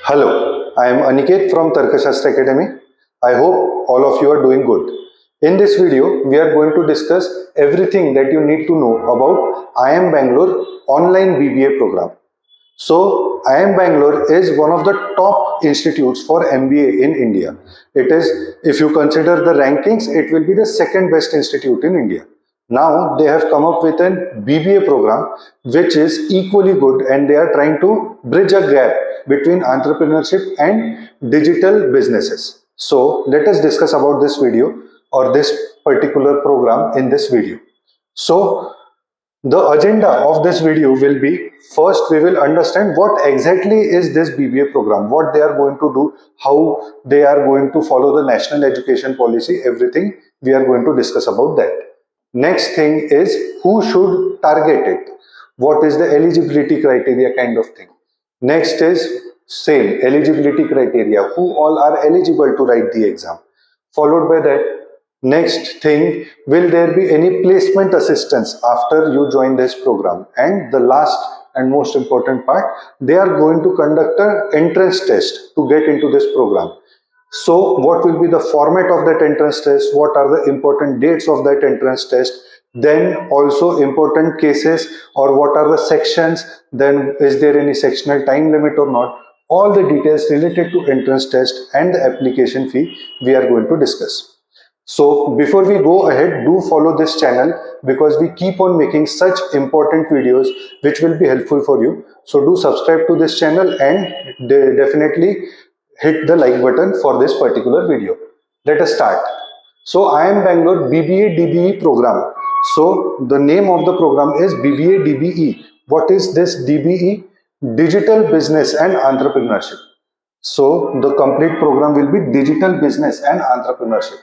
Hello, I am Aniket from Tarkashastra Academy. I hope all of you are doing good. In this video, we are going to discuss everything that you need to know about IIM Bangalore online BBA program. So, IIM Bangalore is one of the top institutes for MBA in India. It is, if you consider the rankings, it will be the second best institute in India. Now they have come up with an BBA program which is equally good, and they are trying to bridge a gap between entrepreneurship and digital businesses. So let us discuss about this video or this particular program in this video. So the agenda of this video will be, first we will understand what exactly is this BBA program, what they are going to do, how they are going to follow the national education policy, everything we are going to discuss about that. Next thing is who should target it, what is the eligibility criteria kind of thing. Next is same eligibility criteria, who all are eligible to write the exam. Followed by that, next thing, will there be any placement assistance after you join this program? And the last and most important part, they are going to conduct an entrance test to get into this program. So what will be the format of that entrance test? What are the important dates of that entrance test? Then also important cases, or what are the sections? Then is there any sectional time limit or not? All the details related to entrance test and the application fee we are going to discuss. So before we go ahead, do follow this channel because we keep on making such important videos which will be helpful for you. So do subscribe to this channel and definitely hit the like button for this particular video. Let us start. So IIM Bangalore BBA DBE program. So the name of the program is BBA DBE. What is this DBE? Digital Business and Entrepreneurship. So the complete program will be Digital Business and Entrepreneurship.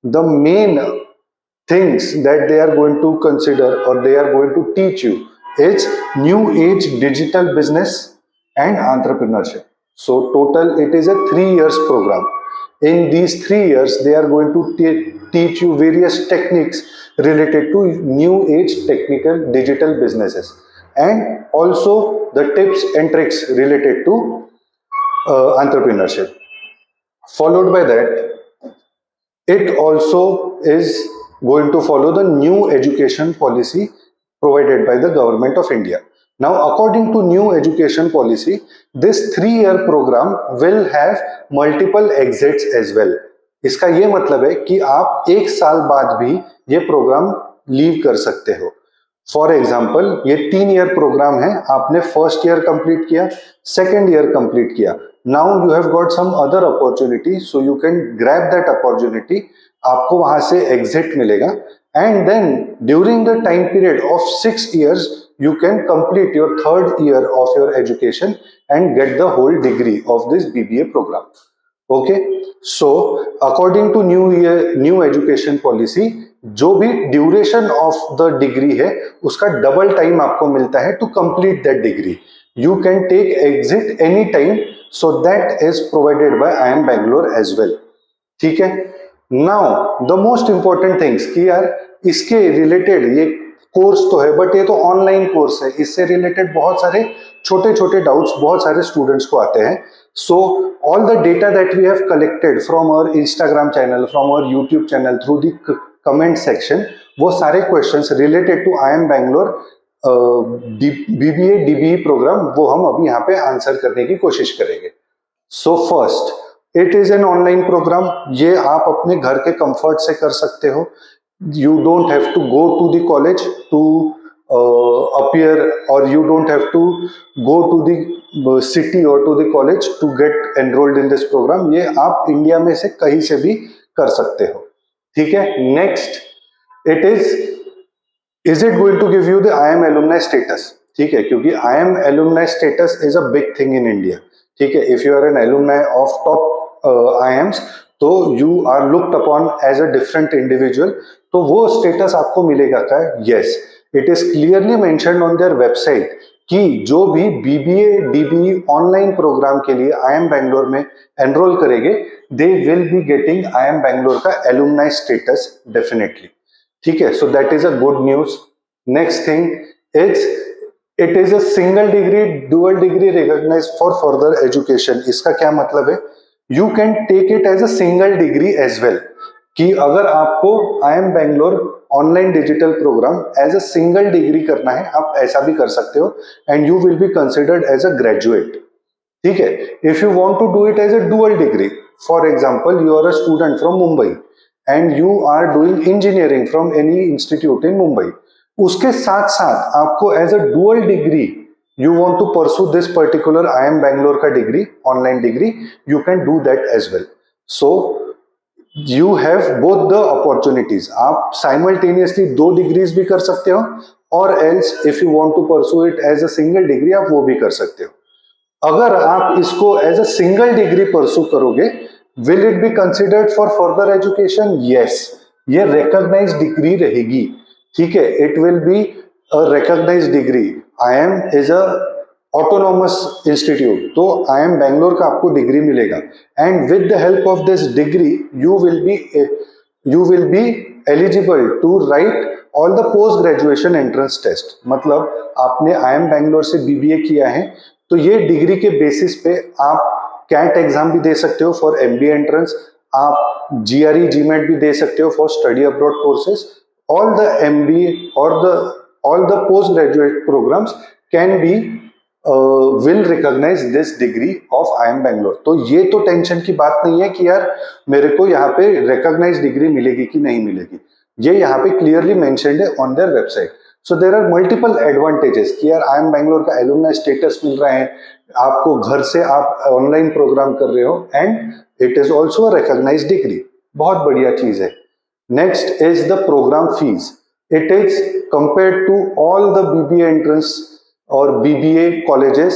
The main things that they are going to consider or they are going to teach you is new age digital business and entrepreneurship. So total it is a 3 years program. In these 3 years they are going to teach you various techniques related to new age technical digital businesses, and also the tips and tricks related to entrepreneurship. Followed by that, it also is going to follow the new education policy provided by the government of India. Now, according to new education policy, this 3-year program will have multiple exits as well. इसका ये मतलब है कि आप 1 साल बाद भी ये प्रोग्राम लीव कर सकते हो. फॉर एग्जाम्पल, ये 3 ईयर प्रोग्राम है, आपने फर्स्ट ईयर कंप्लीट किया, सेकेंड ईयर कंप्लीट किया, now you have got some other opportunity, so you can grab that opportunity. आपको वहां से exit मिलेगा, and then during the time period of 6 years you can complete your 3rd year of your education and get the whole degree of this BBA program. Okay, so according to new education policy, जो भी duration of the degree है उसका double time आपको मिलता है to complete that degree. You can take exit any time, so that is provided by IIM Bangalore as well. ठीक है. Now the most important things कि यार इसके रिलेटेड ये कोर्स तो है, बट ये तो ऑनलाइन कोर्स है, इससे रिलेटेड बहुत सारे छोटे छोटे डाउट्स बहुत सारे स्टूडेंट्स को आते हैं. So all the data that we have collected from our Instagram channel, from our YouTube channel, through the comment section, वो सारे questions related to IIM Bangalore BBA DBE programme वो हम अभी यहाँ पे आंसर करने की कोशिश करेंगे. So first, it is an online programme. ये आप अपने घर के कंफर्ट से कर सकते हो. You don't have to go to the college to appear, or you don't have to go to the city or to the college to get enrolled in this program. ये आप इंडिया में से कहीं से भी कर सकते हो. ठीक है. Next, it is it going to give you the IIM alumni status? ठीक है, क्योंकि IIM alumni status is a big thing in India. ठीक है. If you are an alumni of top IIMs, तो you are looked upon as a different individual. तो वो status आपको मिलेगा क्या? Yes, it is clearly mentioned on their website कि जो भी BBA DBE ऑनलाइन प्रोग्राम के लिए IIM Bangalore में एनरोल करेंगे, they will be getting IIM Bangalore का alumni status definitely. ठीक है. So that is a good news. Next thing is it is a single degree dual degree recognised for further education. इसका क्या मतलब है? You can take it as a single degree as well, कि अगर आपको I M Bangalore online digital programme as a single degree करना है, आप ऐसा भी कर सकते हो, and you will be considered as a graduate. ठीक है। If you want to do it as a dual degree, for example you are a student from Mumbai and you are doing engineering from any institute in Mumbai, उसके साथ साथ आपको as a dual degree you want to pursue this particular I M Bangalore का degree, online degree, you can do that as well. So you have both the opportunities. आप simultaneously दो degrees भी कर सकते हो, और else if you want to pursue it as a single degree, आप वो भी कर सकते हो। अगर आप इसको as a single degree pursue करोगे, will it be considered for further education? Yes, ये रिकॉग्नाइज्ड डिग्री रहेगी। ठीक है, it will be a recognised degree. I M is a autonomous institute, तो आई एम बैंगलोर का आपको डिग्री मिलेगा, and with the help of this degree you will be eligible to write all the post graduation entrance test. मतलब आपने आई M Bangalore से BBA किया है, तो ये डिग्री के बेसिस पे आप कैट एग्जाम भी दे सकते हो फॉर एमबीए एंट्रेंस, आप जीआरई जीमेट भी दे सकते हो for study abroad courses. All the MBA और the all the post graduate programmes can be will recognise this degree of I M Bangalore. तो ये तो टेंशन की बात नहीं है कि यार मेरे को यहाँ पे रिकॉग्नाइज डिग्री मिलेगी कि नहीं मिलेगी, ये यहाँ पे क्लियरली मेंशन्ड है on their website. So there are multiple advantages कि यार आई एम बैंगलोर का एलुमनाई स्टेटस मिल रहा है, आपको घर से आप ऑनलाइन प्रोग्राम कर रहे हो, and it is also a recognise degree. बहुत बढ़िया चीज है। Next is the programme fees. It is compared to all the BBA entrance or BBA colleges,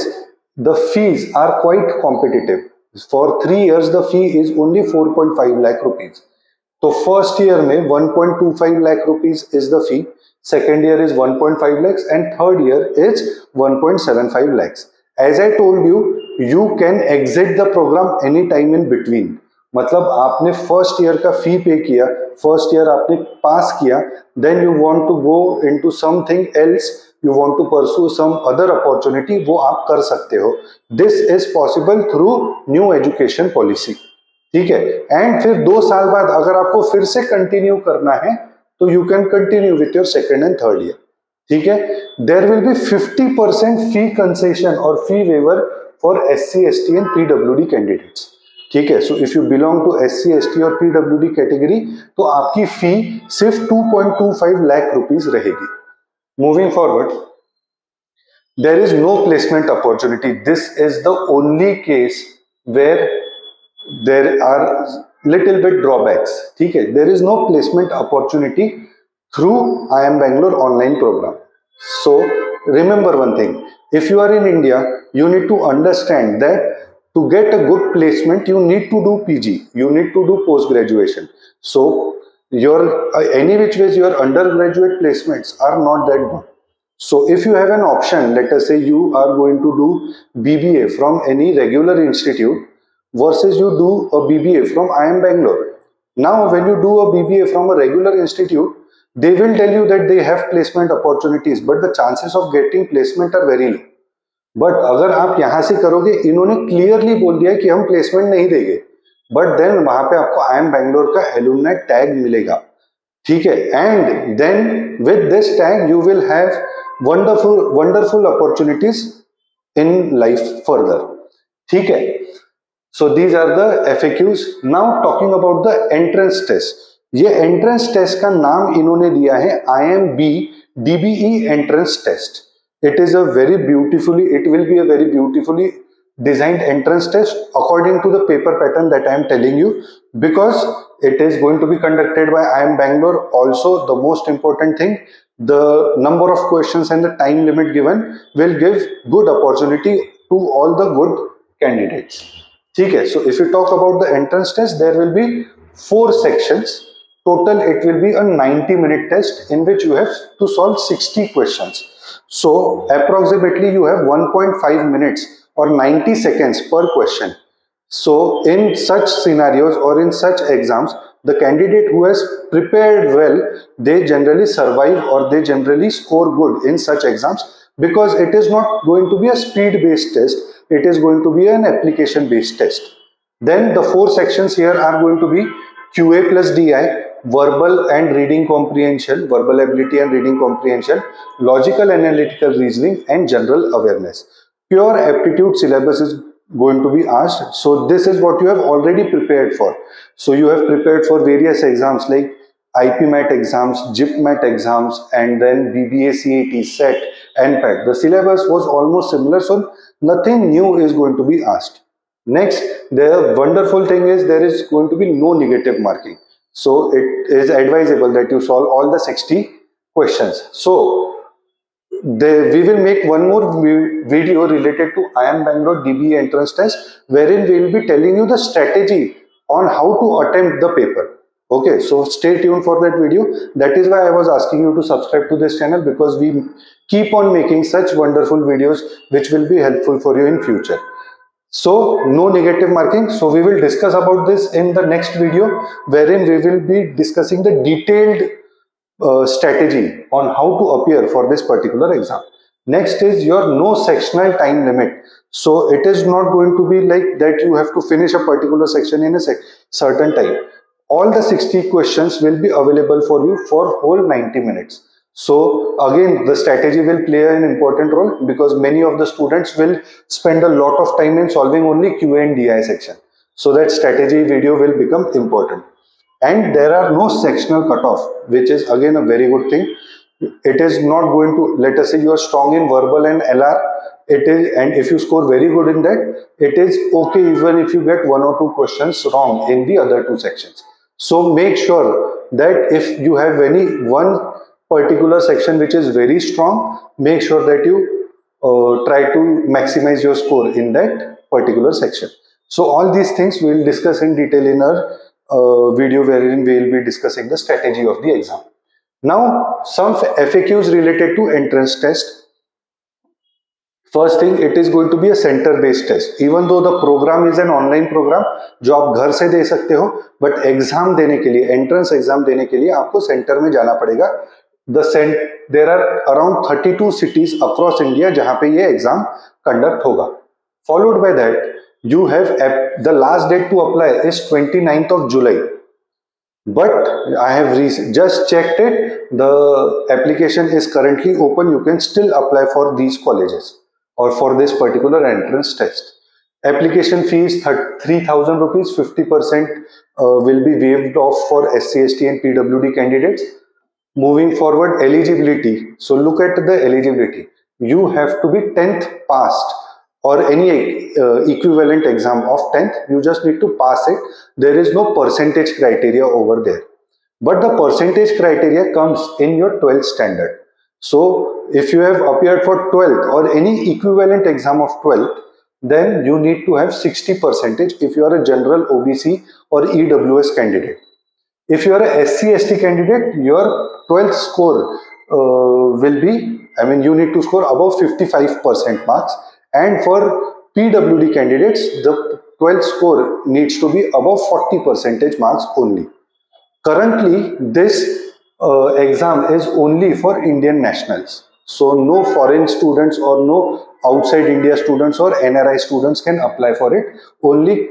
the fees are quite competitive. For 3 years the fee is only 4.5 lakh rupees. तो first year में 1.25 lakh rupees is the fee, second year is 1.5 lakhs, and third year is 1.75 lakhs. As I told you, you can exit the program any time in between. मतलब आपने first year का फी पे किया, first year आपने pass किया, then you want to go into something else, you want to pursue some other opportunity, वो आप कर सकते हो। This is possible through new education policy. ठीक है, एंड फिर 2 साल बाद अगर आपको फिर से कंटिन्यू करना है, तो you can continue with your second and third year. ठीक है, there will be 50% fee concession और fee waiver for SC ST and PWD candidates. ठीक है, so if you belong to SC ST और PWD कैटेगरी, तो आपकी fee सिर्फ 2.25 lakh rupees रहेगी। Moving forward, there is no placement opportunity. This is the only case where there are little bit drawbacks. ठीक है, there is no placement opportunity through I am Bangalore online program. So remember one thing, if you are in India, you need to understand that to get a good placement you need to do PG, you need to do post graduation. So your any which ways your undergraduate placements are not that good. So if you have an option, let us say you are going to do BBA from any regular institute versus you do a BBA from I am Bangalore. Now when you do a BBA from a regular institute, they will tell you that they have placement opportunities, but the chances of getting placement are very low. But अगर आप यहां से करोगे, इन्होंने clearly बोल दिया कि हम प्लेसमेंट नहीं देंगे, बट देन वहां पे आपको आई एम बैंगलोर का एलुमनाई टैग मिलेगा। ठीक है, and then with this tag you will have wonderful opportunities in life further. ठीक है, so these are the FAQs। Now talking about the entrance test. ये एंट्रेंस टेस्ट का नाम इन्होंने दिया है IMB DBE entrance test. It is a very beautifully, it will be a very beautifully designed entrance test according to the paper pattern that I am telling you, because it is going to be conducted by I am Bangalore. Also, the most important thing, the number of questions and the time limit given will give good opportunity to all the good candidates. ठीक है, so if you talk about the entrance test, there will be 4 sections. Total, it will be a 90-minute test in which you have to solve 60 questions. So approximately you have 1.5 minutes or 90 seconds per question. So in such scenarios or in such exams, the candidate who has prepared well, they generally survive or they generally score good in such exams, because it is not going to be a speed based test, it is going to be an application based test. Then the 4 sections here are going to be QA plus DI, verbal and reading comprehension, verbal ability and reading comprehension, logical analytical reasoning, and general awareness. Pure aptitude syllabus is going to be asked. So this is what you have already prepared for. So you have prepared for various exams like IPMAT exams, JIPMAT exams, and then BBA CAT, SET, NPAT. The syllabus was almost similar, so nothing new is going to be asked. Next, the wonderful thing is there is going to be no negative marking. So it is advisable that you solve all the 60 questions. So we will make one more video related to IIM Bangalore DBE entrance test, wherein we will be telling you the strategy on how to attempt the paper. Okay, so stay tuned for that video. That is why I was asking you to subscribe to this channel, because we keep on making such wonderful videos which will be helpful for you in future. So no negative marking. So we will discuss about this in the next video, wherein we will be discussing the detailed strategy on how to appear for this particular exam. Next is your no sectional time limit. So it is not going to be like that you have to finish a particular section in a certain time. All the 60 questions will be available for you for whole 90 minutes. So again, the strategy will play an important role, because many of the students will spend a lot of time in solving only QA and DI section. So that strategy video will become important. And there are no sectional cutoff, which is again a very good thing. It is not going to, let us say you are strong in verbal and LR, it is, and if you score very good in that, it is okay even if you get 1 or 2 questions wrong in the other 2 sections. So make sure that if you have any one particular section which is very strong, make sure that you try to maximize your score in that particular section. So all these things we will discuss in detail in our video, wherein we will be discussing the strategy of the exam. Now some FAQs related to entrance test. First thing, it is going to be a center based test. Even though the program is an online program जो आप घर से दे सकते हो, but exam देने के लिए, entrance exam देने के लिए आपको सेंटर में जाना पड़ेगा. There are around 32 cities across India जहां पे ये एग्जाम कंडक्ट होगा. Followed by that, you have the last date to apply is 29th of July. But I have just checked it. The application is currently open. You can still apply for these colleges or for this particular entrance test. Application fee is 3,000 rupees. 50% will be waived off for SC, ST and PWD candidates. Moving forward, eligibility. So look at the eligibility. You have to be 10th passed or any equivalent exam of 10th. You just need to pass it. There is no percentage criteria over there. But the percentage criteria comes in your 12th standard. So if you have appeared for 12th or any equivalent exam of 12th, then you need to have 60% if you are a general OBC or EWS candidate. If you are a SC, ST candidate, your 12th score will be, you need to score above 55% marks. And for PWD candidates, the 12th score needs to be above 40% marks only. Currently, this exam is only for Indian nationals. So no foreign students or no outside India students or NRI students can apply for it. Only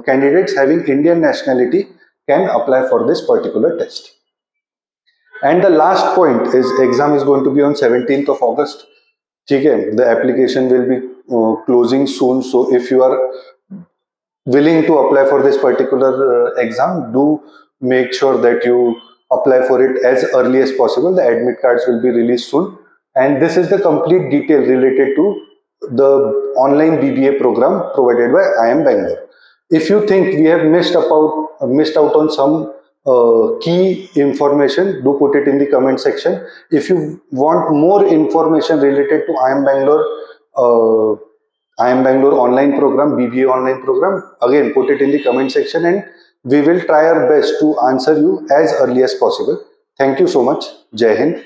candidates having Indian nationality can apply for this particular test. And the last point is exam is going to be on 17th of August. Okay, the application will be closing soon. So if you are willing to apply for this particular exam, do make sure that you apply for it as early as possible. The admit cards will be released soon. And this is the complete detail related to the online BBA program provided by IIM Bangalore. If you think we have missed out on some key information, do put it in the comment section. If you want more information related to IIM Bangalore online program, BBA online program, again put it in the comment section and we will try our best to answer you as early as possible. Thank you so much. Jai Hind.